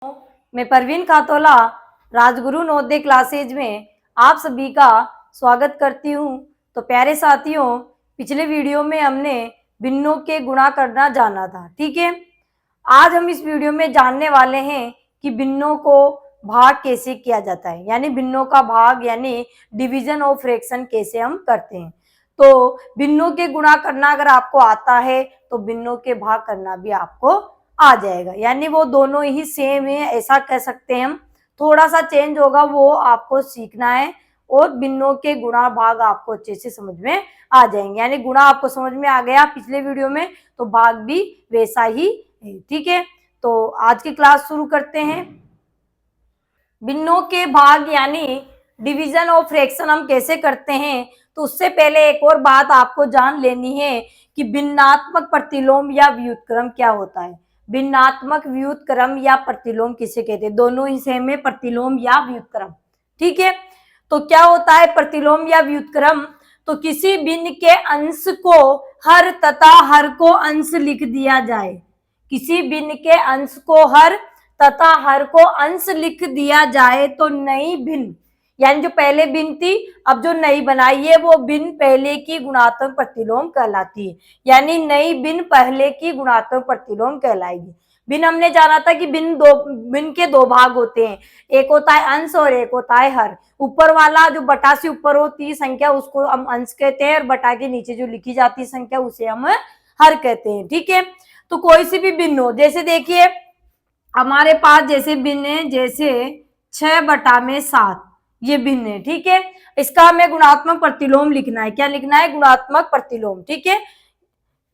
मैं परवीन खातोला राजगुरु नवोदय क्लासेज में आप सभी का स्वागत करती हूँ। तो प्यारे साथियों, पिछले वीडियो में हमने भिन्नों के गुणा करना जाना था, ठीक है। आज हम इस वीडियो में जानने वाले हैं कि भिन्नों को भाग कैसे किया जाता है, यानी भिन्नों का भाग यानी डिवीजन ऑफ फ्रैक्शन कैसे हम करते हैं। तो भिन्नों के गुणा करना अगर आपको आता है तो भिन्नों के भाग करना भी आपको आ जाएगा, यानी वो दोनों ही सेम है ऐसा कह सकते हैं हम। थोड़ा सा चेंज होगा, वो आपको सीखना है और भिन्नों के गुणा भाग आपको अच्छे से समझ में आ जाएंगे। यानी गुणा आपको समझ में आ गया पिछले वीडियो में, तो भाग भी वैसा ही है, ठीक है। तो आज की क्लास शुरू करते हैं। भिन्नों के भाग यानी डिवीजन ऑफ फ्रैक्शन हम कैसे करते हैं, तो उससे पहले एक और बात आपको जान लेनी है कि भिन्नात्मक प्रतिलोम या व्युत्क्रम क्या होता है। भिन्नात्मक व्युत्क्रम या प्रतिलोम किसे कहते हैं, दोनों ही सेम है, प्रतिलोम या व्युत्क्रम, ठीक है। तो क्या होता है प्रतिलोम या व्युत्क्रम, तो किसी भिन्न के अंश को हर तथा हर को अंश लिख दिया जाए। किसी भिन्न के अंश को हर तथा हर को अंश लिख दिया जाए तो नई भिन्न, यानी जो पहले भिन्न थी अब जो नई बनाई है वो भिन्न पहले की गुणात्मक प्रतिलोम कहलाती है। यानी नई भिन्न पहले की गुणात्मक प्रतिलोम कहलाएगी। भिन्न हमने जाना था कि भिन्न के दो भाग होते हैं, एक होता है अंश और एक होता है हर। ऊपर वाला जो बटा से ऊपर होती है संख्या उसको हम अंश कहते हैं, और बटा के नीचे जो लिखी जाती है संख्या उसे हम हर कहते हैं, ठीक है। तो कोई सी भी भिन्न हो, जैसे देखिए हमारे पास जैसे भिन्न है, जैसे 6/7 ये भिन्न है, ठीक है। इसका हमें गुणात्मक प्रतिलोम लिखना है। क्या लिखना है? गुणात्मक प्रतिलोम, ठीक है।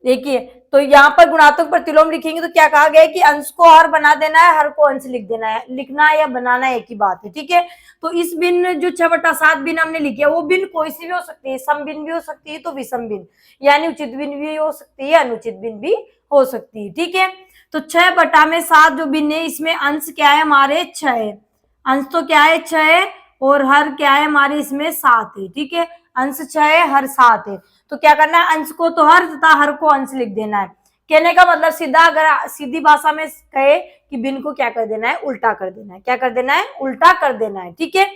देखिए तो यहाँ पर गुणात्मक प्रतिलोम लिखेंगे तो क्या कहा गया है कि अंश को हर बना देना है, हर को अंश लिख देना है। लिखना है या बनाना एक ही बात है, ठीक है। तो इस भिन्न जो 6/7 भिन्न हमने लिखी है वो भिन्न कोई सी भी हो सकती है, सम भिन्न भी हो सकती है तो विषम भिन्न, यानी उचित भिन्न भी हो सकती है, अनुचित भिन्न भी हो सकती है, ठीक है। तो 6/7 जो भिन्न है इसमें अंश क्या है हमारे 6 है, अंश तो क्या है 6 है, और हर क्या है हमारे इसमें 7 है, ठीक है। अंश 6 है, हर 7 है। तो क्या करना है, अंश को तो हर तथा हर को अंश लिख देना है। कहने का मतलब सीधा, अगर सीधी भाषा में कहे कि भिन्न को क्या कर देना है, उल्टा कर देना है। क्या कर देना है? उल्टा कर देना है, ठीक है।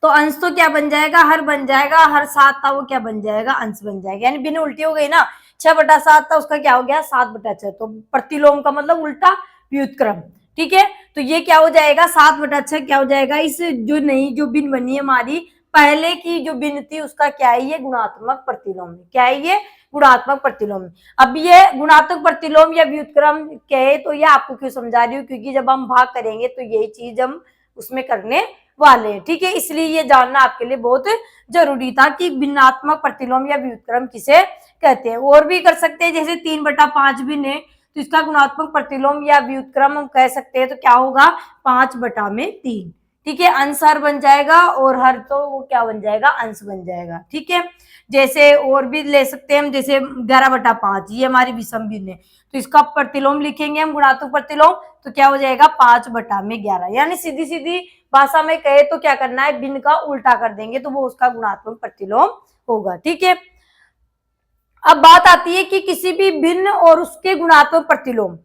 तो अंश तो क्या बन जाएगा, हर बन जाएगा, हर 7 था वो क्या बन जाएगा, अंश बन जाएगा। यानी भिन्न उल्टी हो गई ना, 6/7 था उसका क्या हो गया 7/6। तो प्रतिलोम का मतलब उल्टा व्युत्क्रम, ठीक है। तो ये क्या हो जाएगा 7/6 क्या हो जाएगा, इस जो नई जो भिन्न बनी है हमारी पहले की जो भिन्न थी उसका क्या है, ये गुणात्मक प्रतिलोम है। क्या है ये? गुणात्मक प्रतिलोम। अब ये गुणात्मक प्रतिलोम या व्युत्क्रम कहे तो ये आपको क्यों समझा रही हूँ, क्योंकि जब हम भाग करेंगे तो यही चीज हम उसमें करने वाले हैं, ठीक है। इसलिए ये जानना आपके लिए बहुत जरूरी था कि भिन्नात्मक प्रतिलोम या व्युत्क्रम किसे कहते हैं। और भी कर सकते हैं, जैसे 3/5 भिन्न है तो इसका गुणात्मक प्रतिलोम या व्युत्क्रम हम कह सकते हैं तो क्या होगा 5/3, ठीक है। अंश हर बन जाएगा और हर तो वो क्या बन जाएगा, अंश बन जाएगा, ठीक है। जैसे और भी ले सकते हैं हम, जैसे 11/5 ये हमारी विषम भिन्न है तो इसका प्रतिलोम लिखेंगे हम गुणात्मक प्रतिलोम, तो क्या हो जाएगा 5/11। यानी सीधी सीधी भाषा में कहे तो क्या करना है, भिन्न का उल्टा कर देंगे तो वो उसका गुणात्मक प्रतिलोम होगा, ठीक है। अब बात आती है कि किसी भी भिन्न और उसके गुणात्मक प्रतिलोम,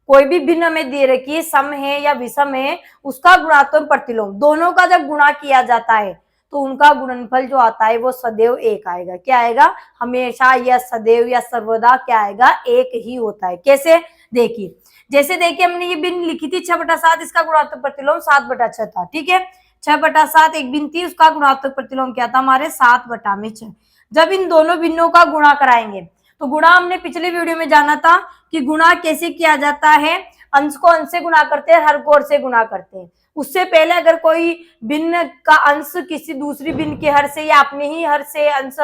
कोई भी भिन्न हमें दे रखी है, सम है या विषम है, उसका गुणात्मक प्रतिलोम दोनों का जब गुणा किया जाता है तो उनका गुणनफल जो आता है वो सदैव एक आएगा। क्या आएगा? हमेशा या सदैव या सर्वदा क्या आएगा, एक ही होता है। कैसे? देखिए, जैसे देखिए हमने ये भिन्न लिखी थी 6/7, इसका गुणात्मक प्रतिलोम 7/6 था, ठीक है। 6/7 एक भिन्न थी, उसका गुणात्मक प्रतिलोम क्या था हमारे 7/6। जब इन दोनों भिन्नों का गुणा कराएंगे तो गुणा हमने पिछले वीडियो में जाना था कि गुणा कैसे किया जाता है, अंश को अंश से गुणा करते हैं, हर को हर से गुणा करते हैं। उससे पहले अगर कोई भिन्न का अंश किसी दूसरी भिन्न के हर से या अपने ही हर से अंश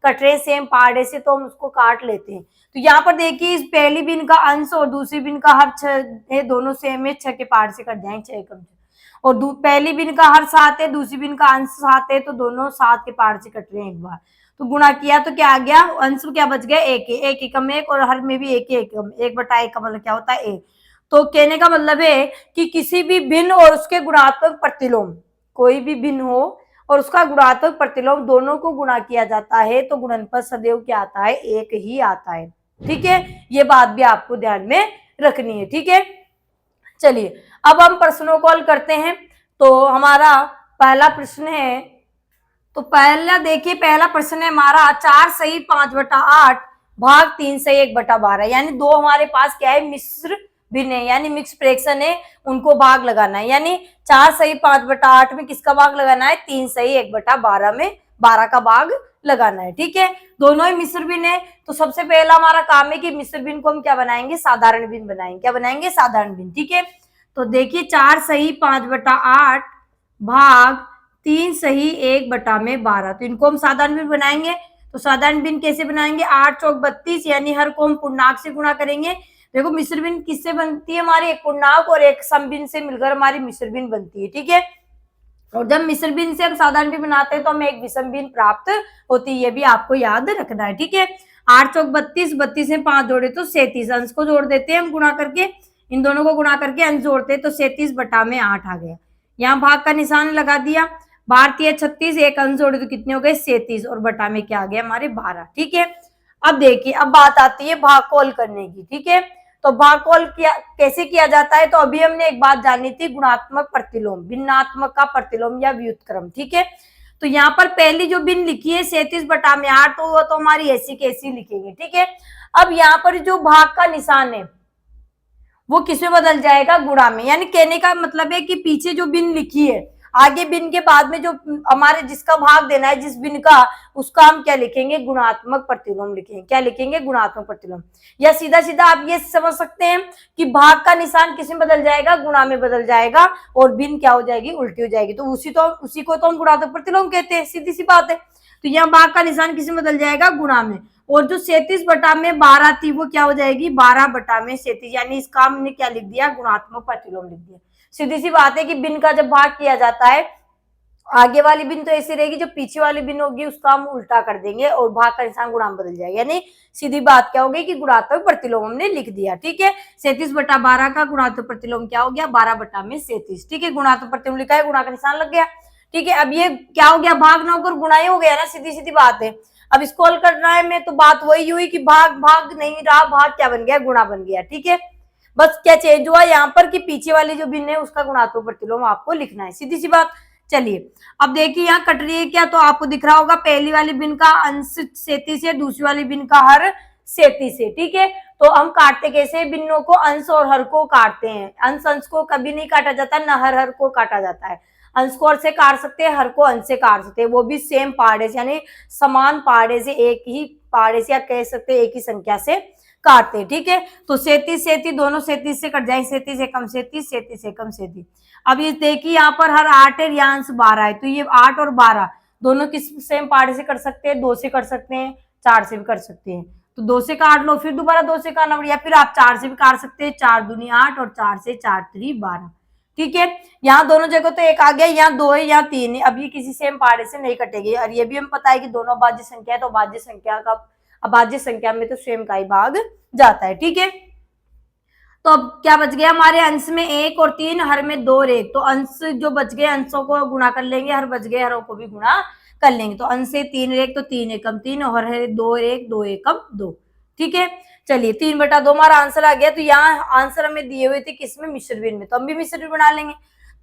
कट रहे सेम पहाड़े से तो हम उसको काट लेते हैं। तो यहाँ पर देखिए इस पहली भिन्न का अंश और दूसरी भिन्न का हर 6 है, दोनों सेम है, 6 के पहाड़ से कट जाएंगे 6 कम, और पहली भिन्न का हर 7 है, दूसरी भिन्न का अंश 7 है तो दोनों 7 के पहाड़ से कट रहे हैं एक बार। तो गुणा किया तो क्या आ गया, अंश क्या बच गया एक है, एक एकम एक, और हर में भी एक एकम, 1/1 का मतलब क्या होता है एक। तो कहने का मतलब है कि किसी भी भिन्न और उसके गुणात्मक प्रतिलोम, कोई भी भिन्न हो और उसका गुणात्मक प्रतिलोम दोनों को गुणा किया जाता है तो गुणनफल सदैव क्या आता है, एक ही आता है, ठीक है। ये बात भी आपको ध्यान में रखनी है, ठीक है। चलिए अब हम प्रश्नों को हल करते हैं। तो हमारा पहला प्रश्न है, तो पहला देखिए, पहला प्रश्न है हमारा 4 सही 5/8 भाग 3 सही 1/12, यानी दो हमारे पास क्या है, मिश्र भिन्न है, यानी मिक्स फ्रैक्शन है, उनको भाग लगाना है। यानी 4 सही 5/8 में किसका भाग लगाना है, 3 सही 1/12 में 12 का भाग लगाना है। ठीक है, दोनों ही मिश्र भिन्न है। तो सबसे पहला हमारा काम है कि मिश्र भिन्न को हम क्या बनाएंगे, साधारण भिन्न बनाएंगे। क्या बनाएंगे, साधारण भिन्न। ठीक है, तो देखिए 4 सही 5/8 भाग 3 सही 1/12, तो इनको हम साधारण भिन्न बनाएंगे। तो साधारण भिन्न कैसे बनाएंगे, 8 चौक 32, यानी हर को हम पूर्णांक से गुणा करेंगे। देखो मिश्र भिन्न किससे बनती है हमारी, एक पूर्णांक और एक सम भिन्न से मिलकर हमारी मिश्र भिन्न बनती है। ठीक है, और जब मिश्र भिन्न से हम साधारण भिन्न बनाते हैं तो हमें एक विषम भिन्न प्राप्त होती है, ये भी आपको याद रखना है। ठीक है, 8 चौक 32, 32 में 5 जोड़े तो 37, अंश को जोड़ देते हैं हम गुणा करके, इन दोनों को गुणा करके अंश जोड़ते हैं तो 37/8 आ गया। यहाँ भाग का निशान लगा दिया, भारतीय 36, एक अंश जोड़े तो कितने हो गए, 37, और बटा में क्या आ गया हमारे 12। ठीक है, अब देखिए, अब बात आती है भागफल करने की। ठीक है, तो भागफल कैसे किया जाता है, तो अभी हमने एक बात जानी थी, गुणात्मक प्रतिलोम, भिन्नात्मक का प्रतिलोम या व्युत्क्रम। ठीक है, तो यहाँ पर पहली जो भिन्न लिखी है 37/8, तो वो तो हमारी ऐसी कैसी लिखेंगे। ठीक है, अब यहाँ पर जो भाग का निशान है वो किसमें बदल जाएगा, गुणा में। यानी कहने का मतलब है कि पीछे जो भिन्न लिखी है, आगे भिन्न के बाद में जो हमारे जिसका भाग देना है, जिस भिन्न का, उसका हम क्या लिखेंगे, गुणात्मक प्रतिलोम लिखेंगे। क्या लिखेंगे, गुणात्मक प्रतिलोम। या सीधा सीधा आप ये समझ सकते हैं कि भाग का निशान किसमें बदल जाएगा, गुणा में बदल जाएगा, और भिन्न क्या हो जाएगी, उल्टी हो जाएगी। तो उसी को तो हम गुणात्मक प्रतिलोम कहते हैं, सीधी सी बात है। तो यहाँ भाग का निशान किसमें बदल जाएगा, गुणा में। और जो 37/12 थी वो क्या हो जाएगी, 12/37, यानी इसका हमने क्या लिख दिया, गुणात्मक प्रतिलोम लिख दिया। सीधी सी बात है कि भिन्न का जब भाग किया जाता है, आगे वाली भिन्न तो ऐसी रहेगी, जो पीछे वाली भिन्न होगी उसका हम उल्टा कर देंगे और भाग का निशान गुणा में बदल जाएगा। यानी सीधी बात क्या होगी कि गुणात्मक प्रतिलोम हमने लिख दिया। ठीक है, 37/12 का गुणात्मक प्रतिलोम क्या हो गया, 12/37। ठीक है, गुणात्मक प्रतिलोम लिखा है, गुणा का निशान लग गया। ठीक है, अब ये क्या हो गया, भाग ना होकर गुणा ही हो गया ना, सीधी सीधी बात है। अब इसको हल करना है मैं, तो बात वही हुई कि भाग भाग नहीं रहा, भाग क्या बन गया, गुणा बन गया। ठीक है, बस क्या चेंज हुआ यहाँ पर कि पीछे वाली जो भिन्न है उसका गुणात्मक प्रतिलोम आपको लिखना है, सीधी सी बात। चलिए अब देखिए यहाँ कट रही है क्या, तो आपको दिख रहा होगा पहली वाली भिन्न का अंश 37 है, दूसरी वाली भिन्न का हर 37 है। ठीक है, तो हम काटते कैसे, भिन्नों को अंश और हर को काटते हैं। अंश अंश को कभी नहीं काटा जाता, न हर हर को काटा जाता है। अंश को हर से काट सकते हैं, हर को अंश से काट सकते हैं, वो भी सेम पार्ट से, यानी समान पार्ट से, एक ही पार्ट से, या कह सकते हैं एक ही संख्या से काटते हैं। ठीक है, तो 37 दोनों 37 से कट जाएंगे, 37 एकम 37, 37 एकम 37। अब ये देखिए यहाँ पर हर 8 है, यहाँ अंश 12 है, तो ये 8 और 12 दोनों किस सेम पार्ट से कर सकते हैं, 2 से कर सकते हैं, 4 से भी कर सकते हैं। तो 2 से काट लो, फिर दोबारा 2 से काटना पड़ेगा, फिर आप 4 से भी काट सकते हैं, 4 दूनी 8 और 4 से 4 3 12। ठीक है, यहाँ दोनों जगह तो एक आ गया, यहाँ 2 है, यहाँ 3 है। अब ये किसी सेम पार्ट से नहीं कटेगी, और ये भी हमें पता है कि दोनों अभाज्य संख्या है, तो अभाज्य संख्या का, अभाज्य संख्या में तो स्वयं का ही भाग जाता है। ठीक है, तो अब क्या बच गया हमारे अंश में 1 और 3, हर में 2 और 1, तो अंश जो बच गए अंशों को गुणा कर लेंगे, हर बच गए हरों को भी गुणा कर लेंगे। तो अंश से 3 और 1 तो 3 एकम 3, और हर है 2 और 1 2 एकम 2। ठीक है, चलिए 3/2 हमारा आंसर आ गया। तो यहाँ आंसर हमें दिए हुए थे किसमें, मिश्र भिन्न में, तो हम भी मिश्र भिन्न बना लेंगे।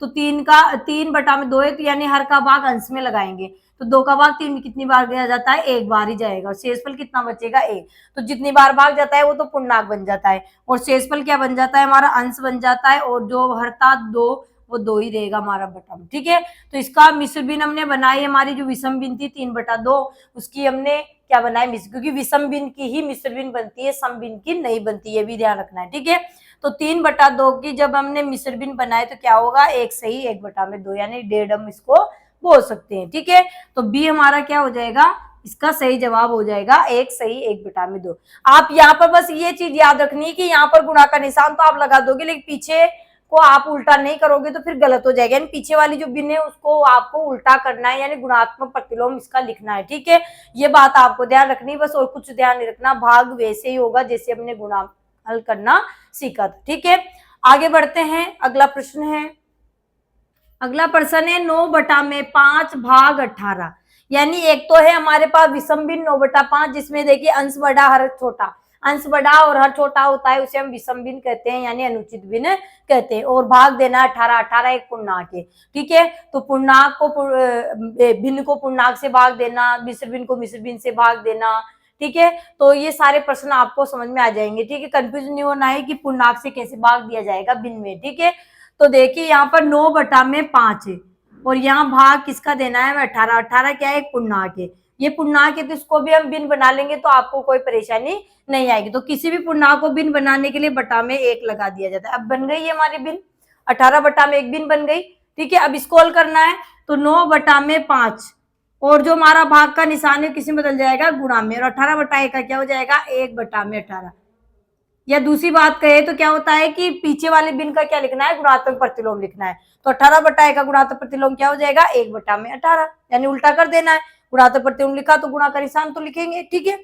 तो 3/2 है, तो यानी हर का भाग अंश में लगाएंगे, तो 2 का भाग 3 में कितनी बार दिया जाता है, एक बार ही जाएगा, और शेषफल कितना बचेगा, 1। तो जितनी बार भाग जाता है वो तो पूर्णांक बन जाता है, और शेषफल क्या बन जाता है, हमारा अंश बन जाता है, और जो हरता 2 वो 2 ही रहेगा हमारा बटा में। ठीक है, तो इसका मिश्र भिन्न हमने बनाई, हमारी जो विषम भिन्न थी 3/2, उसकी हमने क्या बनाई, मिश्र, क्योंकि विषम भिन्न की ही मिश्र भिन्न बनती है, सम भिन्न की नहीं बनती है, भी ध्यान रखना है। ठीक है, तो 3/2 की जब हमने मिश्र भिन्न बनाए तो क्या होगा, 1 सही 1/2, यानी 1.5 हम इसको बोल सकते हैं। ठीक है, तो बी हमारा क्या हो जाएगा, इसका सही जवाब हो जाएगा 1 सही 1/2। आप यहाँ पर बस ये चीज याद रखनी है कि यहाँ पर गुणा का निशान तो आप लगा दोगे, लेकिन पीछे को आप उल्टा नहीं करोगे तो फिर गलत हो जाएगा, यानी पीछे वाली जो भिन्न है उसको आपको उल्टा करना है, यानी गुणात्मक प्रतिलोम इसका लिखना है। ठीक है, ये बात आपको ध्यान रखनी है बस, और कुछ ध्यान नहीं रखना, भाग वैसे ही होगा जैसे हमने गुणा हल करना सीखा था। ठीक है, आगे बढ़ते हैं, अगला प्रश्न है, अगला प्रश्न है 9/5 भाग 18, यानी एक तो है हमारे पास विषम भिन्न 9/5, जिसमें देखिए अंश बड़ा हर छोटा, अंश बड़ा और हर छोटा होता है उसे हम विषम भिन्न कहते हैं, यानी अनुचित भिन्न कहते हैं। और भाग देना 18, 18 एक पूर्णांक है, ठीक है। तो पूर्णांक को भिन्न को पूर्णांक से भाग देना, मिश्र भिन्न को मिश्र भिन्न से भाग देना, ठीक है। तो ये सारे प्रश्न आपको समझ में आ जाएंगे, ठीक है। कंफ्यूज नहीं होना है कि पूर्णांक से कैसे भाग दिया जाएगा भिन्न में, ठीक है। तो देखिए यहाँ पर 9/5 है और यहाँ भाग किसका देना है, 18, 18 क्या है, एक पूर्णांक है। ये पूर्णांक है तो इसको भी हम भिन्न बना लेंगे तो आपको कोई परेशानी नहीं आएगी। तो किसी भी पूर्णांक को भिन्न बनाने के लिए बटा में 1 लगा दिया जाता है। अब बन गई है हमारी भिन्न, 18/1 भिन्न बन गई, ठीक है। अब इसको हल करना है तो 9/5 और जो हमारा भाग का निशान है किसी में बदल जाएगा गुणा में, और 18/1 का क्या हो जाएगा, 1/18। या दूसरी बात कहे तो क्या होता है कि पीछे वाले भिन्न का क्या लिखना है, गुणात्मक प्रतिलोम लिखना है। तो 18/1 का गुणात्मक प्रतिलोम क्या हो जाएगा, 1/18, यानी उल्टा कर देना है। गुणात्मक प्रतिलोम लिखा तो गुणा का निशान तो लिखेंगे, ठीक है।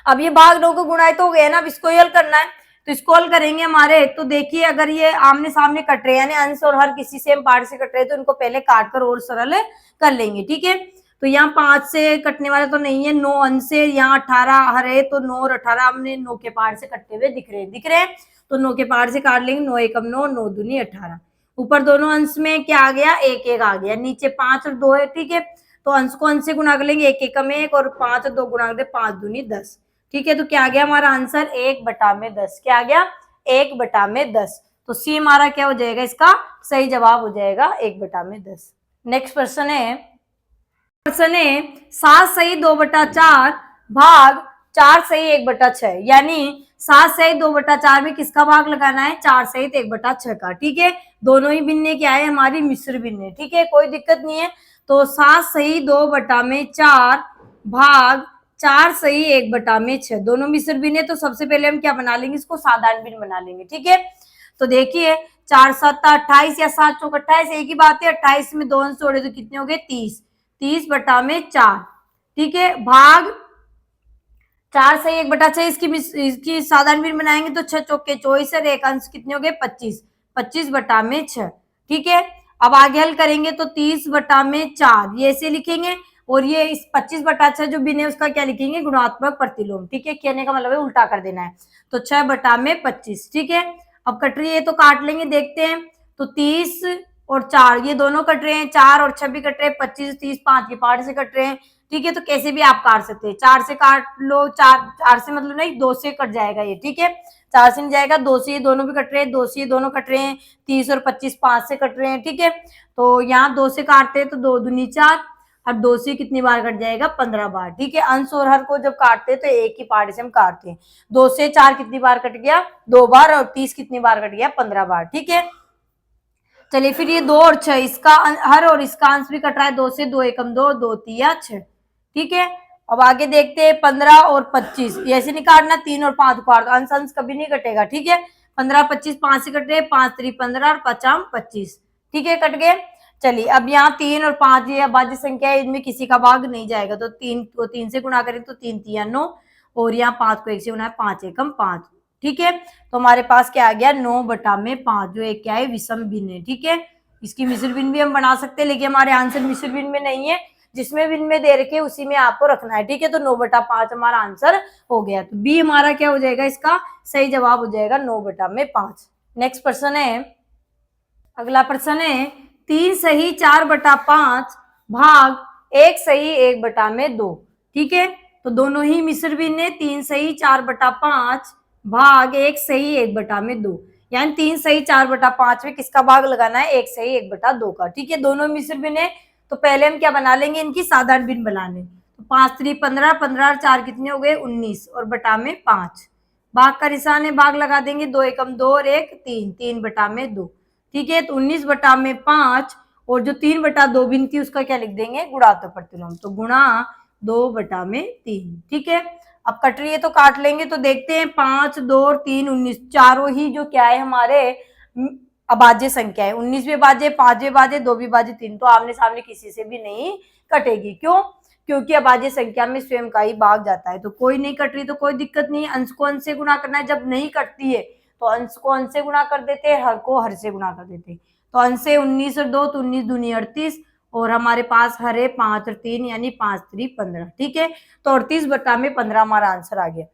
अब ये भाग 9 को गुणा तो हो गया ना, अब इसको हल करना है। तो इसको हल करेंगे हमारे, तो देखिए अगर ये आमने सामने कट रहे हैं यानी अंश और हर किसी सेम पार्ट से कट रहे हैं तो इनको पहले काट कर और सरल कर लेंगे, ठीक है। तो यहाँ 5 से कटने वाला तो नहीं है, 9 अंश से, यहाँ 18 हर है तो 9 और 18 हमने 9 के पार्ट से कटते हुए दिख रहे हैं। तो 9 के पार्ट से काट लेंगे, 9 एकम 9, 9 दूनी 18। ऊपर दोनों अंश में क्या आ गया, 1 1 आ गया, नीचे 5 और 2 है, ठीक है। तो अंश को अंश से गुणा कर लेंगे, 1 एकम 1 और 5 और 2 गुणा कर दे, 5 दूनी 10, ठीक है। तो क्या आ गया हमारा आंसर, 1/10। क्या आ गया, 1/10। तो सी हमारा क्या हो जाएगा, इसका सही जवाब हो जाएगा 1/10। नेक्स्ट प्रश्न है 7 सही 2/4 भाग 4 सही 1/6, यानी 7 सही 2/4 में किसका भाग लगाना है, 4 सहित 1/6 का, ठीक है। दोनों ही भिन्न क्या है, हमारी मिश्र भिन्न, ठीक है, कोई दिक्कत नहीं है। तो 7 सही 2/4 भाग 4 सही 1/6, दोनों मिश्र भिन्न है। तो सबसे पहले हम क्या बना लेंगे, इसको साधारण भिन्न बना लेंगे, ठीक है। तो देखिए 4 7 28 या 7 चौक 28, एक ही बात है। 28 में 2 अंश जोड़े तो कितने हो गए, 30, 30/4, ठीक है। भाग 4 सही 1/6, इसकी साधारण भिन्न बनाएंगे तो 6 चौके 24 और एक अंश कितने हो गए, 25, 25/6, ठीक है। अब आगे हल करेंगे तो 30/4 ये ऐसे लिखेंगे, और ये इस 25/6 जो भिन्न है उसका क्या लिखेंगे, गुणात्मक प्रतिलोम, ठीक है। कहने का मतलब है उल्टा कर देना है। तो 6/25, ठीक है। अब कट रही है तो काट लेंगे, देखते हैं। तो 30 और 4 ये दोनों कट रहे हैं, 4 और 6 भी कट रहे हैं, 25 30 5 के पार्ट से कट रहे हैं, ठीक है। तो कैसे भी आप काट सकते हैं, 4 से काट लो, 4 से मतलब नहीं, 2 से कट जाएगा ये, ठीक है। 4 से नहीं जाएगा, 2 से ये दोनों भी कट रहे हैं, 2 से ये दोनों कट रहे हैं, 30 और 25 5 से कट रहे हैं, ठीक है। तो यहाँ 2 से काटते हैं तो 2 दूनी 4 और 2 से कितनी बार कट जाएगा, 15 बार, ठीक है। अंश और हर को जब काटते हैं तो एक ही पार्ट से हम काटते हैं। 2 से 4 कितनी बार कट गया, 2 बार, और 30 कितनी बार कट गया, 15 बार, ठीक है। चलिए फिर ये 2 और 6, इसका हर और इसका अंश भी कट रहा है, 2 से 2 एकम 2, 2 3 6, ठीक है। अब आगे देखते हैं 15 और 25, ऐसे नहीं काटना, 3 और 5 को काट, अंश अंश कभी नहीं कटेगा, ठीक है। 15 25 5 से कट रहे, 5 3 15 और 5 25, ठीक है, कट गए। चलिए अब यहाँ 3 और 5 ये अभाज्य संख्या है, इनमें किसी का भाग नहीं जाएगा, तो 3 से गुणा करें तो 3 3 9, और यहाँ 5 को 1 से गुणा है, 5 एकम 5, ठीक है। तो हमारे पास क्या आ गया, 9/5, जो एक क्या है, विषम भिन्न है, ठीक है। इसकी मिश्र भिन्न भी हम बना सकते हैं, लेकिन हमारे आंसर मिश्र भिन्न में नहीं है, जिसमें भिन्न में दे रखे उसी में आपको रखना है, ठीक है। तो 9/5 हमारा आंसर हो गया। तो बी हमारा क्या हो जाएगा, इसका सही जवाब हो जाएगा 9/5। नेक्स्ट प्रश्न है, अगला प्रश्न है 3 सही 4/5 भाग 1 सही 1/2, ठीक है। तो दोनों ही मिश्र भिन्न है, 3 सही 4/5 भाग 1 सही 1/2, यानी 3 सही 4/5 में किसका भाग लगाना है, 1 सही 1/2 का, ठीक है। दोनों मिश्र भिन्न है तो पहले हम क्या बना लेंगे, इनकी साधारण भिन्न बना लें। तो 5 3 15, 15 और 4 कितने हो गए, 19, और बटा में 5, भाग का निशान है, भाग लगा देंगे, 2 एकम 2 और 1 3, 3/2, ठीक है। तो 19/5, और जो 3/2 भिन्न थी उसका क्या लिख देंगे, गुणात्मक प्रतिलोम, तो गुणा 2/3, ठीक है। अब कट रही है तो काट लेंगे, तो देखते हैं 5 2 और 3 19, चारों ही जो क्या है हमारे अभाज्य संख्या है, 19 भी भाज्य, 5 भी भाज्य, 2 भी भाज्य, 3, तो आमने सामने किसी से भी नहीं कटेगी, क्यों, क्योंकि अभाज्य संख्या में स्वयं का ही भाग जाता है। तो कोई नहीं कट रही तो कोई दिक्कत नहीं, अंश को अंश से गुणा करना है, जब नहीं कटती है तो अंश को अंश से गुणा कर देते हैं, हर को हर से गुणा कर देते हैं। तो अंश से 19 और 2 तो 19 दूनी 38, और हमारे पास हर है 5 और 3 यानी 5 3 15, ठीक है। तो 38/15 हमारा आंसर आ गया।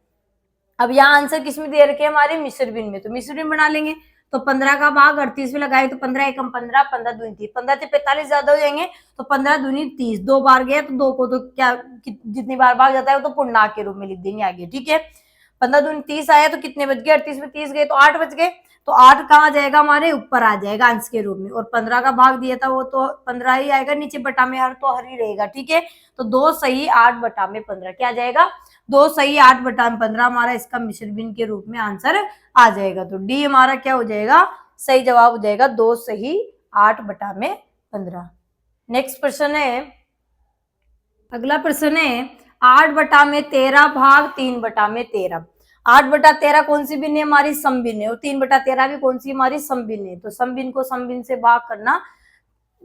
अब यहाँ आंसर किस में दे रखे हैं हमारे, मिश्र बिन में, तो मिश्र बिन बना लेंगे। तो 15 का भाग 38 में लगाए तो 15 एकम 15, 15 दूनी 30, 15 से 45 ज्यादा हो जाएंगे, तो 15 दूनी 30, 2 बार गया तो 2 को तो क्या जितनी बार भाग जाता है वो तो पूर्णांक के रूप में लिख देंगे आगे, ठीक है। 15 दूनी 30 आया तो कितने बच गए, 38 में 30 गए तो 8 बच गए, तो 8 कहाँ जाएगा हमारे, ऊपर आ जाएगा अंश के रूप में, और 15 का भाग दिया था वो तो 15 ही आएगा, नीचे बटा में हर तो हर ही रहेगा, ठीक है। तो 2 सही 8 बटा में 15 क्या आ जाएगा, 2 सही 8 बटा में 15 हमारा इसका मिश्र भिन्न के रूप में आंसर आ जाएगा। तो डी हमारा क्या हो जाएगा, सही जवाब हो जाएगा 2 सही 8 बटा में 15। नेक्स्ट प्रश्न है, अगला प्रश्न है 8 बटा में 13 भाग 3 बटा में 13। 8 बटा 13 कौन सी भिन्न है हमारी, समभिन्न है, और 3 बटा 13 भी कौन सी हमारी, समभिन्न है। तो समभिन्न को समभिन्न से भाग करना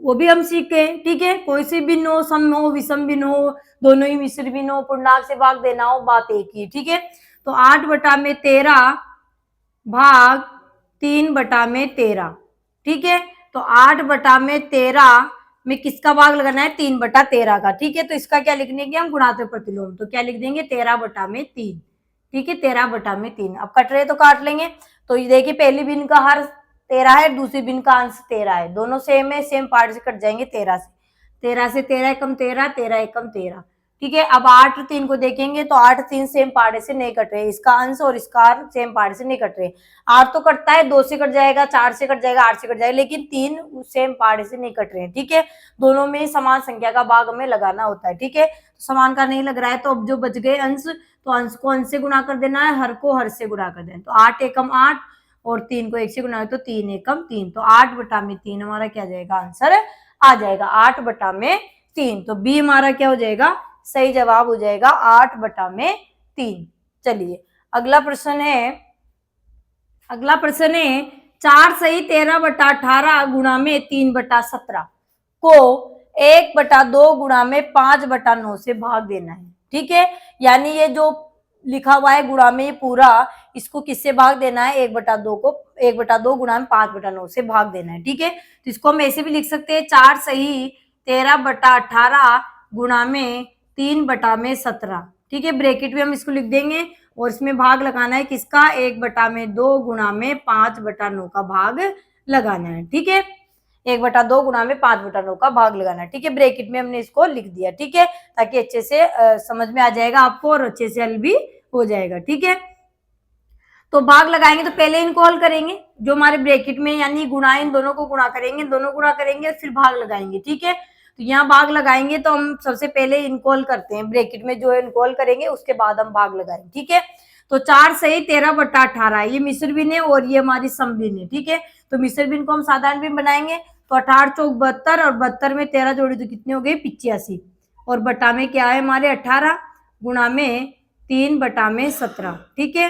वो भी हम सीखे, ठीक है। कोई सी भिन्न हो, सम हो, विषम भिन्न हो, दोनों ही मिश्र भिन्न हो, पूर्णांक से भाग देना हो, बात एक ही, ठीक है। तो 8 बटा में 13 भाग 3 बटा में 13, ठीक है। तो 8 बटा में 13 में किसका भाग लगाना है, 3 बटा 13 का, ठीक है। तो इसका क्या लिखने के हम, गुणात्मक प्रतिलोम, तो क्या लिख देंगे 13 बटा में 3, ठीक है, 13 बटा में 3। अब कट रहे तो काट लेंगे, तो ये देखिए पहली भिन्न का हर 13 है, दूसरी भिन्न का अंश 13 है, दोनों सेम है, सेम पार्ट से कट जाएंगे 13 से, 13 से 13 एकम 13, 13 एकम 13, ठीक है। अब 8 3 को देखेंगे तो 8 3 सेम पार्ट से नहीं कट रहे, इसका अंश और इसका सेम पार्ट से नहीं कट रहे। 8 तो कटता है, 2 से कट जाएगा, 4 से कट जाएगा, 8 से कट जाएगा, लेकिन 3 सेम पार्ट से नहीं कट रहे हैं, ठीक है। दोनों में समान संख्या का भाग हमें लगाना होता है, ठीक है। तो समान का नहीं लग रहा है, तो अब जो बच गए अंश, तो अंश को अंश से गुणा कर देना है, हर को हर से गुणा कर देना। तो 8 एकम 8 और 3 को 1 से गुणा, तो 3 एकम 3, तो 8 बटा में 3 हमारा क्या जाएगा, आंसर आ जाएगा 8 बटा में 3। तो बी हमारा क्या हो जाएगा, सही जवाब हो जाएगा 8 बटा में 3। चलिए अगला प्रश्न है, 4 सही 13 बटा 18 गुणा में 3 बटा 17 को 1 बटा 2 गुणा में 5 बटा 9 से भाग देना है, ठीक है। यानी ये जो लिखा हुआ है गुणा में, ये पूरा इसको किससे भाग देना है, 1 बटा 2 को 1 बटा 2 गुणा में 5 बटा 9 से भाग देना है, ठीक है। तो इसको हम ऐसे भी लिख सकते हैं, 4 सही 13 बटा 18 गुणा में 3 बटा में 17, ठीक है। ब्रैकेट में हम इसको लिख देंगे और इसमें भाग लगाना है किसका, 1 बटा में 2 गुणा में 5 बटा 9 का भाग लगाना है, ठीक है। 1 बटा 2 गुणा में 5 बटा 9 का भाग लगाना है, ठीक है। ब्रैकेट में हमने इसको लिख दिया, ठीक है, ताकि अच्छे से समझ में आ जाएगा आपको और अच्छे से हल भी हो जाएगा, ठीक है। तो भाग लगाएंगे तो पहले इनको हल करेंगे, जो हमारे ब्रैकेट में यानी गुणा, इन दोनों को गुणा करेंगे, दोनों गुणा करेंगे और फिर भाग लगाएंगे, ठीक है। तो यहाँ भाग लगाएंगे तो हम सबसे पहले इनको हल करते हैं, ब्रैकेट में जो इनको हल करेंगे उसके बाद हम भाग लगाएंगे, ठीक है। तो 4 सही 13 बटा 18 ये मिश्र भिन्न है और ये हमारी समभिन्न है, ठीक है। तो मिश्र भिन्न को हम साधारण भिन्न बनाएंगे, तो 18 चौक 72 और 72 में 13 जोड़ी तो कितने हो गए 85, और बटा में क्या है हमारे 18 गुणा में 3 बटा में 17, ठीक है।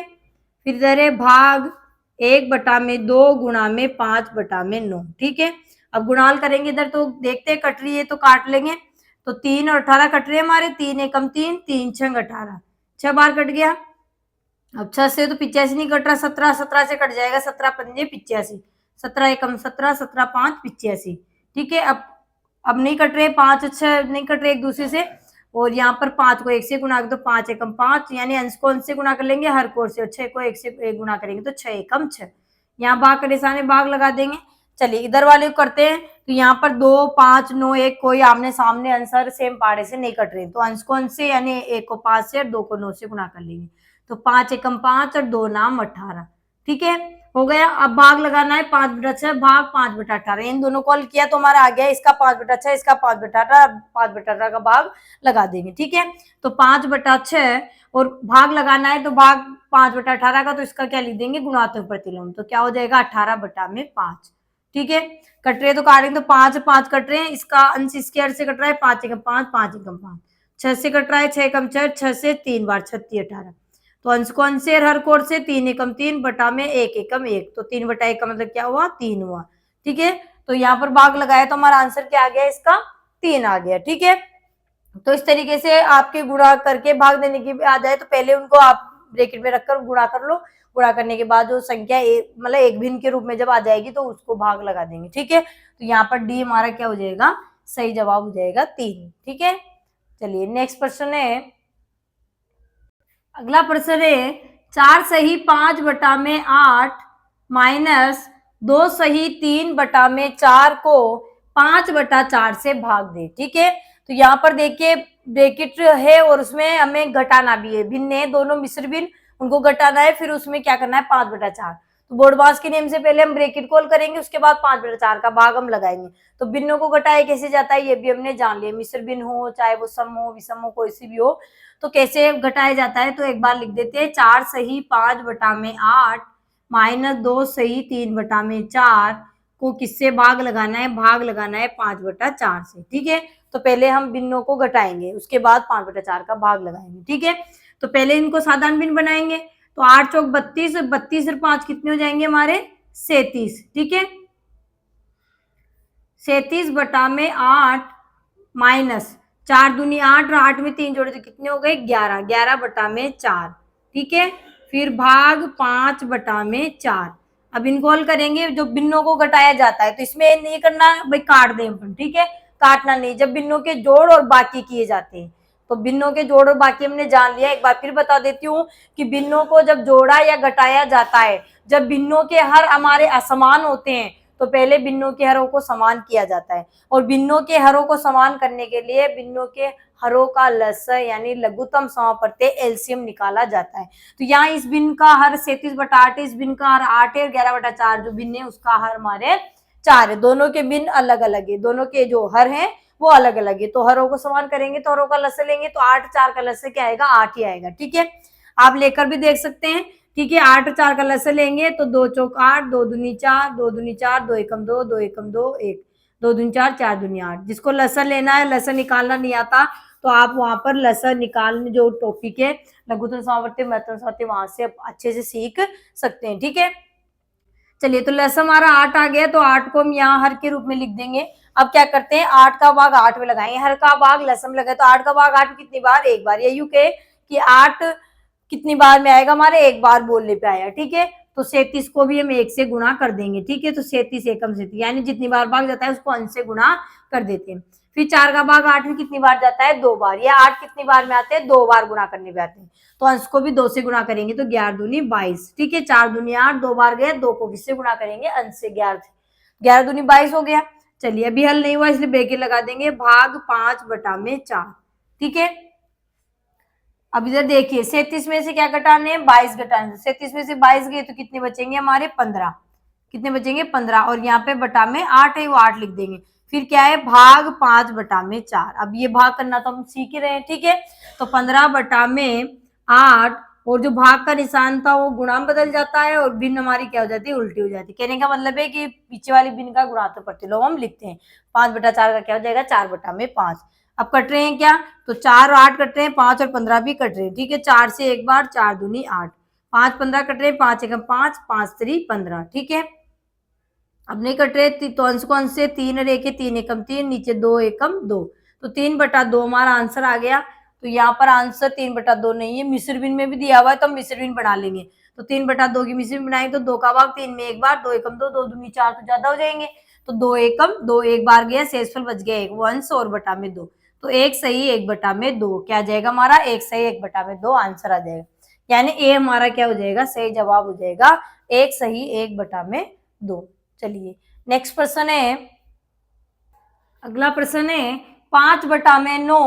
फिर इधर है भाग 1 बटा में 2 गुणा में 5 बटा में 9, ठीक है। अब गुणाल करेंगे इधर, तो देखते हैं कट रही है तो काट लेंगे, तो 3 और 18 कट रहे हैं हमारे, 3 एकम 3, 3 छंग 18, 6 बार कट गया। अब 6 से तो 85 नहीं कट रहा, 17 17 से कट जाएगा, 17 पंजे 85, 17 एकम 17, 17 5 85, ठीक है। अब नहीं कट रहे, 5 6 नहीं कट रहे एक दूसरे से, और यहाँ पर 5 को 1 से गुणा कर दो, 5 एकम 5, यानी अंश को अंश से गुणा कर लेंगे, हर को से, और 6 को 1 से 1 गुणा करेंगे तो 6 एकम 6। यहाँ भाग करने सामने भाग लगा देंगे। चलिए इधर वाले को करते हैं, तो यहाँ पर 2 5 9 1 कोई आमने सामने आंसर सेम पाड़े से नहीं कट रहे, तो अंश को अंश से यानी 1 को 5 से और 2 को 9 से गुणा कर लेंगे, तो 5 एकम 5 और 2 नाम 18, ठीक है, हो गया। अब भाग लगाना है 5 बटा 6 भाग 5 बटा 18, इन दोनों को हल किया तो हमारा आ गया इसका 5 बटा 6, इसका 5 बटा 18, 5 बटा 18 का भाग लगा देंगे, ठीक है। तो 5 बटा 6 और भाग लगाना है, तो भाग 5 बटा 18 का, तो इसका क्या लिख देंगे गुणात्मक प्रतिलोम, तो क्या हो जाएगा 18 बटा में 5, ठीक है। कट रहे तो काटेंगे, तो 5 5 कट रहे हैं, इसका अंश इसके अर्थ से कट रहा है, 5 एकम 5 5 एकम 5, 6 से कट रहा है, 6 एकम 6, 6 से 3 बार 36 18, तो अंश को अंश से हर कोर से 3 एकम 3 बटा में 1 एकम 1, तो 3 बटा 1 का मतलब क्या हुआ 3 हुआ, ठीक है। तो यहाँ पर भाग लगाया तो हमारा आंसर क्या आ गया, इसका 3 आ गया, ठीक है। तो इस तरीके से आपके गुणा करके भाग देने की आ जाए तो पहले उनको आप ब्रैकेट में रखकर गुणा कर लो, गुणा करने के बाद जो संख्या मतलब एक भिन्न के रूप में जब आ जाएगी तो उसको भाग लगा देंगे, ठीक है। तो यहाँ पर डी हमारा क्या हो जाएगा, सही जवाब हो जाएगा 3, ठीक है। चलिए नेक्स्ट प्रश्न है, अगला प्रश्न है 4 सही 5 बटा में 8 माइनस 2 सही 3 बटा में 4 को 5 बटा 4 से भाग दे। ठीक है, तो यहाँ पर देखिए ब्रैकेट है और उसमें हमें घटाना भी है, भिन्न है दोनों मिश्र भिन्न, उनको घटाना है, फिर उसमें क्या करना है 5 बटा 4। तो बोर्डमास के नियम से पहले हम ब्रैकेट कॉल करेंगे, उसके बाद 5 बटा 4 का भाग हम लगाएंगे। तो भिन्नों को घटाया कैसे जाता है ये भी हमने जान लिया, मिश्र भिन्न हो चाहे वो सम हो विषम हो कोई सी भी हो, तो कैसे घटाया जाता है। तो एक बार लिख देते हैं, 4 सही 5 बटा में 8 माइनस 2 सही 3 बटा में 4 को किससे भाग लगाना है, भाग लगाना है 5 बटा 4 से। ठीक है, तो पहले हम भिन्नों को घटाएंगे, उसके बाद 5 बटा 4 का भाग लगाएंगे। ठीक है, तो पहले इनको साधारण भिन्न बनाएंगे, तो 8 चौक 32, 32 और 5 कितने हो जाएंगे हमारे 37। ठीक है, 37 बटा में 8 माइनस 4 दूनी 8 और 8 में 3 जोड़े तो कितने हो गए 11, 11 बटा में 4। ठीक है, फिर भाग 5 बटा में 4। अब इनको हल करेंगे, जो भिन्नों को घटाया जाता है तो इसमें नहीं करना भाई, काट दें अपन। ठीक है, काटना नहीं, जब भिन्नों के जोड़ और बाकी किए जाते हैं, तो भिन्नों के जोड़ और बाकी हमने जान लिया। एक बार फिर बता देती हूँ कि भिन्नों को जब जोड़ा या घटाया जाता है, जब भिन्नों के हर हमारे असमान होते हैं तो पहले भिन्नों के हरों को समान किया जाता है, और भिन्नों के हरों को समान करने के लिए भिन्नों के हरों का लसाअ यानी लघुत्तम समापवर्ती एलसीएम निकाला जाता है। तो यहाँ इस भिन्न का हर 37 बटा 8 है, इस भिन्न का हर 8 है, 11 बटा 4 जो भिन्न है उसका हर हमारे 4 है। दोनों के भिन्न अलग अलग है, दोनों के जो हर है वो अलग अलग है, तो हरों को समान करेंगे तो हरों का लसाअ लेंगे तो 8 4 का लसाअ क्या आएगा 8 ही आएगा। ठीक है, आप लेकर भी देख सकते हैं। ठीक है, 8 और 4 का लसाअ लेंगे तो 2 चौक 8, 2 दूनी 4, 2 दूनी 4, 2 एकम 2, 2 एकम 2 1, 2 दूनी 4, 4 दूनी 8। जिसको लसाअ लेना है, लसाअ निकालना नहीं आता तो आप वहां पर लसाअ निकालने जो टॉपिक है लघुत्तम समापवर्ती महत्तम समापवर्ती वहां से अच्छे से सीख सकते हैं। ठीक है, चलिए तो लसाअ हमारा 8 आ गया, तो 8 को हम यहाँ हर के रूप में लिख देंगे। अब क्या करते हैं, 8 का भाग 8 में लगाएंगे, हर का भाग लसाअ में लगाए, तो 8 का भाग 8 कितनी बार एक बार, ये यूं कहे कि 8 कितनी बार में आएगा हमारे एक बार बोलने पे आया। ठीक है, तो 37 को भी हम 1 से गुणा कर देंगे। ठीक है, तो 37 एकम 37 यानी जितनी बार भाग जाता है उसको अंश से गुणा कर देते हैं। फिर 4 का भाग 8 में कितनी बार जाता है 2 बार, या 8 कितनी बार में आते हैं 2 बार गुणा करने पे आते हैं, तो अंश को भी 2 से गुणा करेंगे तो 11 दूनी 22। ठीक है, 4 दूनी 8, 2 बार गए, 2 को किससे गुणा करेंगे अंश से, 11 दूनी 22 हो गया। चलिए अभी हल नहीं हुआ इसलिए ब्रैकेट लगा देंगे, भाग 5 बटा में 4। ठीक है, अब इधर देखिए 37 में से क्या घटाने हैं 22 घटाने, 37 में से 22 गए तो कितने बचेंगे हमारे 15, कितने बचेंगे 15, और यहाँ पे बटा में 8 है वो 8 लिख देंगे। फिर क्या है भाग 5 बटा में 4। अब ये भाग करना तो हम सीख ही रहे हैं। ठीक है, तो 15 बटा में 8, और जो भाग का निशान था वो गुणा में बदल जाता है और भिन्न हमारी क्या हो जाती है उल्टी हो जाती है। कहने का मतलब है कि पीछे वाली भिन्न का गुणात्मक प्रतिलोम हम लिखते हैं। 5 बटा 4 का क्या हो जाएगा 4 बटा में 5। अब कट रहे हैं क्या, तो 4 और 8 कट रहे हैं, 5 और 15 भी कट रहे हैं। ठीक है, 4 से एक बार 4 दूनी 8, 5 15 कट रहे हैं, 5 एकम 5, 5 3 15। ठीक है, अब नहीं कट रहे तो अंश को अंश से 3 और 1 है, 3 एकम 3, नीचे 2 एकम 2, तो 3 बटा 2 हमारा आंसर आ गया। तो यहाँ पर आंसर 3 बटा 2 नहीं है, मिश्र भिन्न में भी दिया हुआ है तो हम मिश्र भिन्न बना लेंगे। तो 3 बटा 2 की मिश्र भिन्न बनाएंगे तो 2 का भाग 3 में एक बार, 2 एकम 2, 2 दूनी 4 तो ज्यादा हो जाएंगे, तो 2 एकम 2 एक बार गया, शेषफल बच गया 1, वो अंश और बटा में 2, तो 1 सही 1 बटा में 2 क्या जाएगा हमारा 1 सही 1 बटा में 2 आंसर आ जाएगा। यानी ए हमारा क्या हो जाएगा सही जवाब हो जाएगा 1 सही 1 बटा में 2। चलिए नेक्स्ट प्रश्न है, अगला प्रश्न है 5 बटा में 9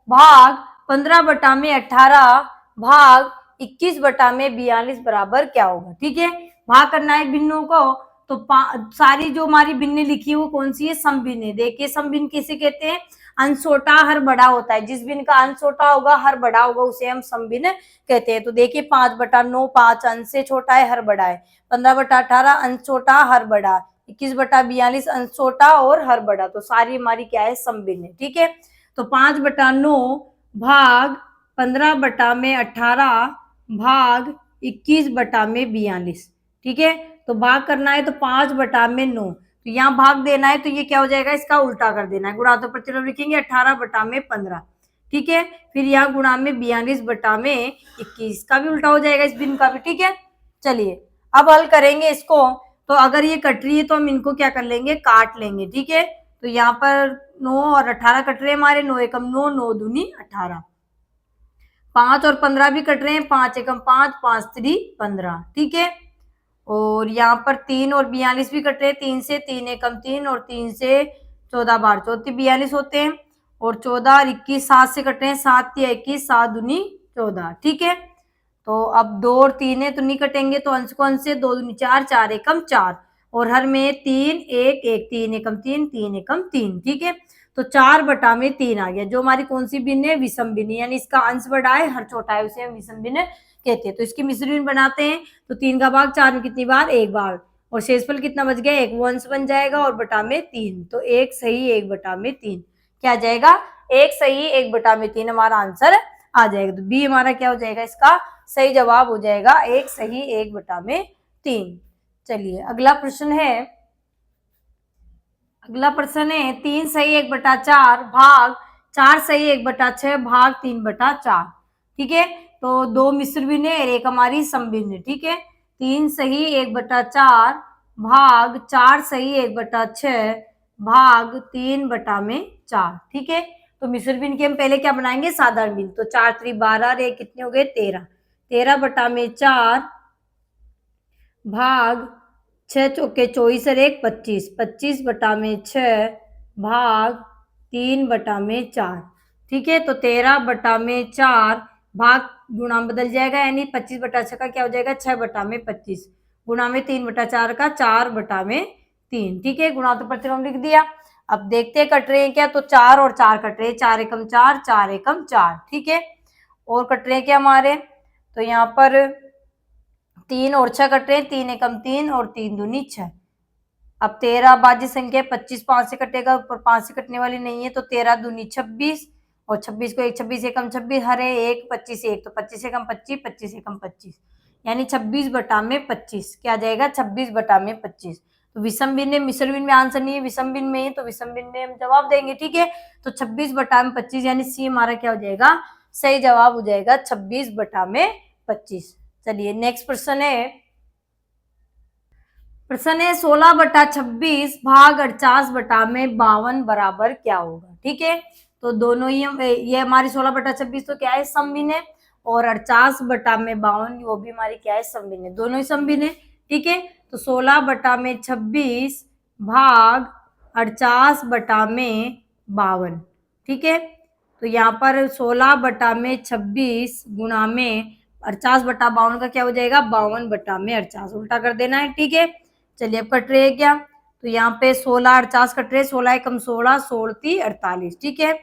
भाग 15 बटा में 18 भाग 21 बटा में 42 बराबर क्या होगा। ठीक है, भाग करना है भिन्नों को, तो सारी जो हमारी भिन्न लिखी है वो कौन सी है समभिन्न है। देखिए समभिन्न किसे कहते हैं, अंश छोटा हर बड़ा होता है, जिस भिन्न का अंश छोटा होगा हर बड़ा होगा उसे हम समभिन्न कहते हैं। तो देखिए 5 बटा 9 5 अंश से छोटा है हर बड़ा है, 15 बटा 18 अंश छोटा हर बड़ा, 21 बटा 42 अंश छोटा और हर बड़ा, तो सारी हमारी क्या है समभिन्न है। ठीक है, तो 5 बटा 9 भाग 15 बटा में 18 भाग 21 बटा में 42। ठीक है, तो भाग करना है तो 5 बटा में 9, तो यहाँ भाग देना है तो ये क्या हो जाएगा इसका उल्टा कर देना है, गुणा तो प्रतिलोम लिखेंगे 18 बटा में 15। ठीक है, फिर यहाँ गुणा में 42 बटा में 21 का भी उल्टा हो जाएगा इस भिन्न का भी। ठीक है, चलिए अब हल करेंगे इसको, तो अगर ये कट रही है तो हम इनको क्या कर लेंगे काट लेंगे। ठीक है, तो यहाँ पर 9 और 18 कट रहे हमारे, 9 एकम 9, 9 दूनी 18, 5 और 15 भी कट रहे हैं, 5 एकम 5, 5 3 15, ठीक है। और यहाँ पर 3 और 42 भी कट रहे हैं, 3 से 3 एकम 3 और 3 से 14 बार 34 42 होते हैं। और 14 और 21 7 से कट रहे हैं, 7 3 21, 7 दूनी 14, ठीक है। तो अब 2 और 3 है तो नहीं कटेंगे, तो अंश को अंश से 2 दूनी 4, 4 एकम 4 और हर में 3 1 1, 3 एकम 3, 3 एकम 3, ठीक है। तो 4 बटा में 3 आ गया, जो हमारी कौन सी भिन्न है, विषम भिन्न, यानी इसका अंश बड़ा है हर छोटा है, उसे हम विषम भिन्न कहते हैं। तो इसकी मिश्र भिन्न बनाते हैं, तो 3 का भाग 4 में कितनी बार, एक बार, और शेषफल कितना बच गया, एक, वो अंश बन जाएगा और बटा में 3, तो 1 सही 1 बटा में 3 क्या जाएगा, 1 सही 1 बटा में 3 हमारा आंसर आ जाएगा। तो बी हमारा क्या हो जाएगा, इसका सही जवाब हो जाएगा 1 सही 1 बटा में 3। चलिए अगला प्रश्न है, 3 सही 1 बटा 4 भाग 4 सही 1 बटा 6 भाग 3 बटा 4, ठीक है। तो दो मिश्र भिन्न है और एक हमारी समभिन्न है, ठीक है। 3 सही 1 बटा 4 भाग 4 सही 1 बटा 6 भाग 3 बटा में 4, ठीक है। तो मिश्र भिन्न के हम पहले क्या बनाएंगे, साधारण भिन्न। तो 4 3 12 और ये कितने हो गए 13, 13 बटा में 4 भाग 6 चौके 24 और 1 25, 25 बटा में 6 भाग 3 बटा में 4, ठीक है। तो 13 बटा में 4 भाग गुणा बदल जाएगा, यानी 25 बटा 6 का क्या हो जाएगा, 6 बटा में 25 गुणा में 3 बटा 4 का 4 बटा में 3, ठीक है। गुणा तो प्रतिलोम लिख दिया। अब देखते हैं कट रहे हैं क्या, तो 4 और 4 कट रहे हैं, 4 एकम 4, 4 एकम 4, ठीक है। और कट रहे हैं क्या हमारे, तो यहाँ पर 3 और 6 कट रहे हैं, 3 एकम 3 और 3 दूनी 6। अब 13 बाजी संख्या, 25 5 से कटेगा, ऊपर 5 से कटने वाली नहीं है, तो 13 दूनी 26 और 26 को 1 26 एकम 26 हरे 1 25 1, तो 25 एकम 25 25 एकम 25 यानी 26 बटा में 25 क्या जाएगा, 26 बटा में 25। तो विषम भिन्न में, मिश्र भिन्न में आंसर नहीं है, विषम भिन्न में है, तो विषम भिन्न में हम जवाब देंगे, ठीक है। तो 26 बटा में 25 यानी सी हमारा क्या हो जाएगा, सही जवाब हो जाएगा 26 बटा में 25। चलिए नेक्स्ट प्रश्न है, 16 बटा 26 भाग 48 बटा में 52 बराबर क्या होगा, ठीक है। तो दोनों ही ये हमारी 16 बटा 26 तो क्या है, समभिन्न है, और 48 बटा में 52 वो भी हमारी क्या है, समभिन्न है, दोनों ही समभिन्न है, ठीक है। तो 16 बटा में 26 भाग 48 बटा में 52, ठीक है। तो यहाँ पर 16 बटा में 26 गुणा में 48 बटा 52 का क्या हो जाएगा, 52 बटा में 48, उल्टा कर देना है, ठीक है। चलिए अब कट रहे हैं क्या, तो यहाँ पे 16 48 कट रहे, 16 एकम 16, 16 3 48, ठीक है।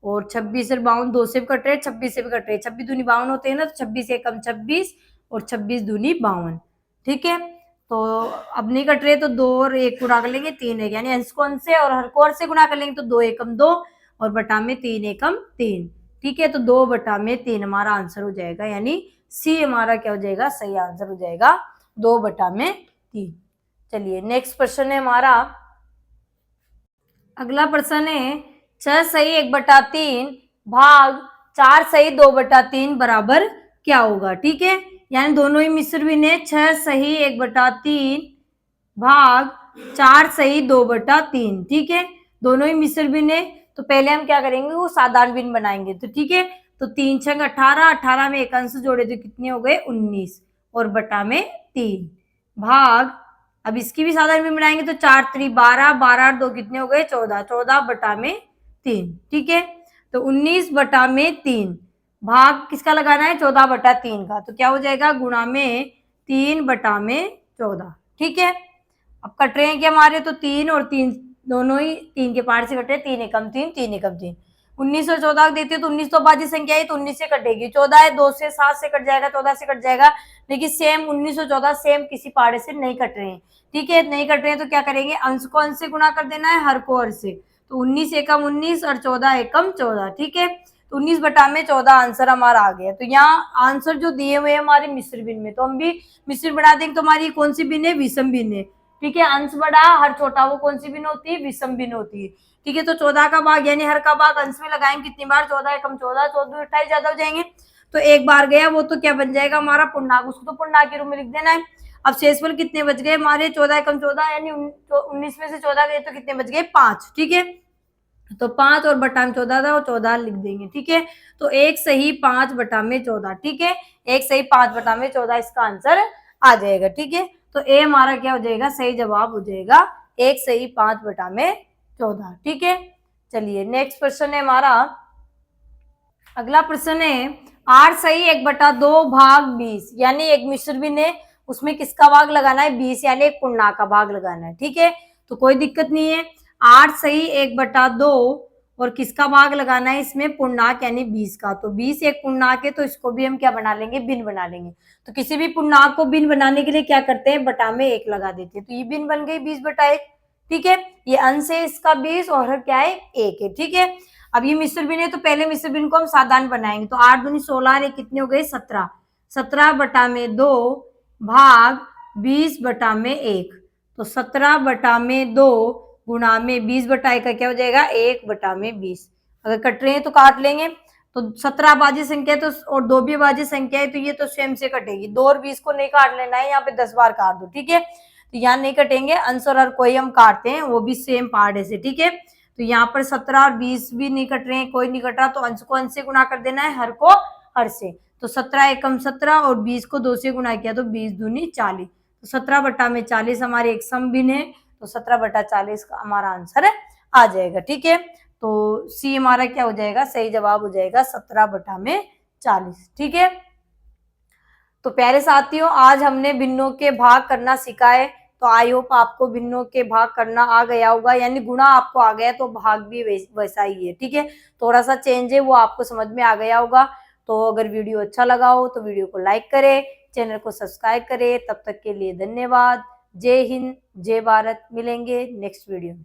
और 26 और 52 2 से भी कट रहे, 26 से भी कट रहे, 26 दूनी 52 होते हैं ना, तो 26 एकम 26 और 26 दूनी 52, ठीक है। तो अब नहीं कट रहे, तो 2 और 1 गुणा कर लेंगे, 3 है, यानी अंश को अंश से और हर को हर से गुणा कर लेंगे, तो 2 एकम 2 और बटा में 3 एकम 3, ठीक है। तो 2 बटा में 3 हमारा आंसर हो जाएगा, यानी सी हमारा क्या हो जाएगा, सही आंसर हो जाएगा 2 बटा में 3। चलिए नेक्स्ट प्रश्न है हमारा, अगला प्रश्न है 6 सही 1 बटा 3 भाग 4 सही 2 बटा 3 बराबर क्या होगा, ठीक है। यानी दोनों ही मिश्र भिन्न है, 6 सही 1 बटा 3 भाग 4 सही 2 बटा 3, ठीक है। दोनों ही मिश्र भिन्न है, तो पहले हम क्या करेंगे, वो साधारण भिन्न बनाएंगे, तो ठीक है। तो 3 छंग 18, 18 में एक अंश जोड़े तो कितने हो गए 19 और बटा में 3 भाग, अब इसकी भी साधारण भिन्न बनाएंगे, तो 4 3 12, 12 और 2 कितने हो गए 14, 14 बटा में 3, ठीक है। तो 19 बटा में 3 भाग किसका लगाना है, 14 बटा 3 का, तो क्या हो जाएगा गुणा में 3 बटा में 14, ठीक है। अब कट रहे हैं कि हमारे, तो 3 और 3 दोनों ही 3 के पार से कटे, 3 एकम 3 3 एकम 3, 19 और 14 देते तो 19 तो बाजी संख्या है, तो 19 से कटेगी, 14 है 2 से 7 से कट जाएगा, 14 से कट जाएगा, लेकिन सेम 19 और 14 सेम किसी पाड़े से नहीं कट रहे हैं, ठीक है। नहीं कट रहे हैं तो क्या करेंगे, अंश को अंश से गुणा कर देना है, हर को हर से, तो 19 एकम 19 और 14 एकम 14, ठीक है। तो 19 बटा में 14 आंसर हमारा आ गया। तो यहाँ आंसर जो दिए हुए हमारे मिश्र भिन्न में, तो हम भी मिश्र बना देंगे, तो हमारी कौन सी भिन्न है, विषम भिन्न है, ठीक है। अंश बड़ा हर छोटा, वो कौन सी भिन्न होती है, विषम भिन्न होती है, ठीक है। तो 14 का भाग यानी हर का भाग अंश में लगाएंगे कितनी बार, 14 एकम 14, 14 28 ज्यादा हो जाएंगे, तो एक बार गया वो तो क्या बन जाएगा हमारा पूर्णांक, उसको तो पूर्णांक के रूप में लिख देना है। अब शेषफल कितने बच गए हमारे, 14 एकम 14 यानी 19 में से 14 गए तो कितने बच गए 5, ठीक है। तो 5 और बटा में 14 था, वो 14 लिख देंगे। ठीक है, तो 1 सही 5 बटा में 14। ठीक है, 1 सही 5 बटा में 14 इसका आंसर आ जाएगा। ठीक है, तो ए हमारा क्या हो जाएगा, सही जवाब हो जाएगा 1 सही 5 बटा में 14। ठीक है, चलिए नेक्स्ट क्वेश्चन है हमारा, अगला प्रश्न है 8 सही 1/2 भाग 20, यानी एक मिश्र भिन्न है, उसमें किसका भाग लगाना है, 20, यानी एक पूर्णांक का भाग लगाना है। ठीक है, तो कोई दिक्कत नहीं है, 8 सही 1/2 और किसका भाग लगाना है, इसमें पूर्णांक यानी 20 का। तो 20 एक पूर्णांक है, तो इसको भी हम क्या बना लेंगे, भिन्न बना लेंगे। तो किसी भी पूर्णांक को भिन्न बनाने के लिए क्या करते हैं, बटा में 1 लगा देते हैं, तो ये भिन्न बन गई 20/1। ठीक है, ये अंश है इसका 20 और क्या है 1 है। ठीक है, अब ये मिश्र भिन्न है, तो पहले मिश्र भिन्न को हम साधारण बनाएंगे। तो 8 दूनी 16 और कितने हो गए 17, 17 बटा में 2 भाग 20 बटा में 1। तो 17 बटा में 2 गुणा में 20 बटा 1 का क्या हो जाएगा, 1 बटा में 20। अगर कट रहे हैं तो काट लेंगे। तो 17 अभाज्य संख्या तो और 2 भी अभाज्य संख्या है, तो ये तो स्वयं से कटेगी। 2 और 20 को नहीं काट लेना है, यहाँ पे 10 बार काट दो। ठीक है, तो यहाँ नहीं कटेंगे, अंश और हर कोई हम काटते हैं, वो भी सेम पार्ट है। ठीक है, तो यहाँ पर 17 और 20 भी नहीं कट रहे हैं, कोई नहीं कट रहा, तो अंश को अंश से गुणा कर देना है, हर को हर से। तो 17 एकम 17 और 20 को 2 से गुणा किया तो 20 दूनी 40। तो 17 बटा में 40 हमारे एक सम भिन्न है, तो 17 बटा 40 का हमारा आंसर आ जाएगा। ठीक है, तो सी हमारा क्या हो जाएगा, सही जवाब हो जाएगा 17 बटा में 40। ठीक है, तो प्यारे साथियों आज हमने भिन्नों के भाग करना सीखा है। तो आई होप आपको भिन्नों के भाग करना आ गया होगा, यानी गुणा आपको आ गया तो भाग भी वैसा ही है। ठीक है, थोड़ा सा चेंज है, वो आपको समझ में आ गया होगा। तो अगर वीडियो अच्छा लगा हो तो वीडियो को लाइक करें, चैनल को सब्सक्राइब करें। तब तक के लिए धन्यवाद। जय हिंद, जय भारत। मिलेंगे नेक्स्ट वीडियो में।